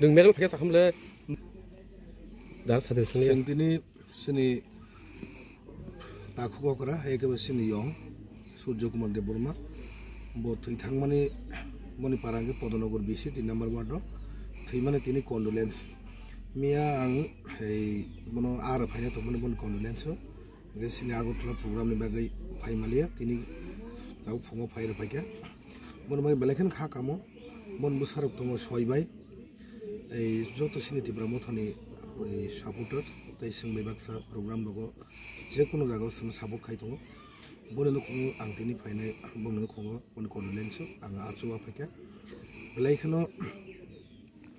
Đừng biết phải sao không lên. Đã sao được sinh tini sini aku kora hai ke sini yong Surya Kumar Deborma bo thui thangmani moni parange Podonogor bisi 3 number ward thui mane tini condolence mia ang hei mono ar phaina to mone bon condolence ge sini agotla program ni bagai phai malia tini tau phungo phai ra phaikia bon mai belekhan kha kamo bon busarok tomo soibai ei joto sini tibra mothani supporter tai sing baksa program logo je kono jaga sum support khai tongo bone no khongo ang tini phainai bone no khongo bon condolence ang achuwa phaikia belai khano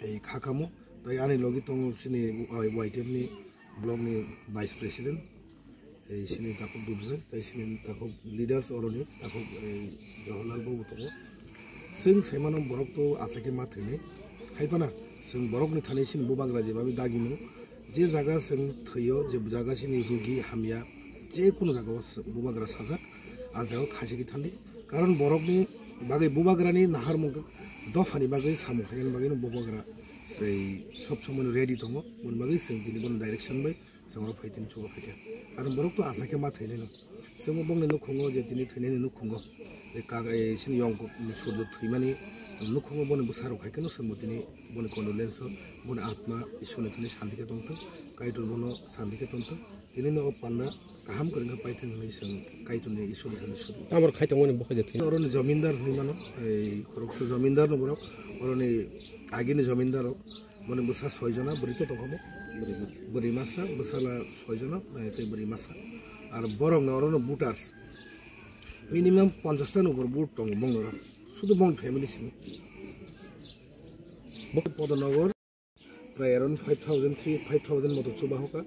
ei khakamo tai ani logi tongo sini YTF ni blog ni vice president ei sini takop dubse tai sini takop leaders oroni takop Jawaharlal Babu tongo sing saimanam borok to asake ma thini haipana sing borok ni thani sin bubagra je babi dagimu je jaga sing thyo je jaga sini rugi hamya je kono jaga bubagra sajak ajao khasi ki thandi karon borok ni bagai bubagra ni nahar mung dofani bagai samu khayan bagai no bubagra sei sob somono ready tongo mon bagai sing tini bon direction bai sangro phaitin chuwa phaikia karon borok to asake ma thaile no sing bongne no khongo je tini thaine no khongo e kaga e sin yong ko surjo thimani no khongo bone busaro khai keno sambotini bone condolence bone atma ishone thani shanti ke tongto kaitur bono shanti ke tongto tini no panna kaham koringa paithen ni sang kaitur ni ishone thani sub amar khai tongone bokhe jethi orone zamindar himano ei khorokso zamindar no borok orone agini zamindar bone busa 6 jona burito tongamo buri masa busala 6 jona tai buri masa ar borok na orone butars minimum 50 tan উপর বুট টং বংনরা শুধু বং family Singh Podonogor প্রায় around 5000 মতো চুবা হোকা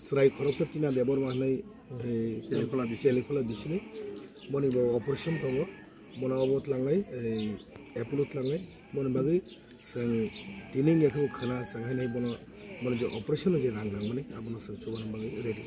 সরাই খরচ তিনা দেবর মাহনাই সেলিখলা দিছিনি বনিব operation তব বনা অবত লাংনাই এই অ্যাপোলোত লাংনাই বন বাগै जों दिनै याखौ खाना जों हाय बन जे अपारेशन जे रां माने आबनो चुबान बागै रेडी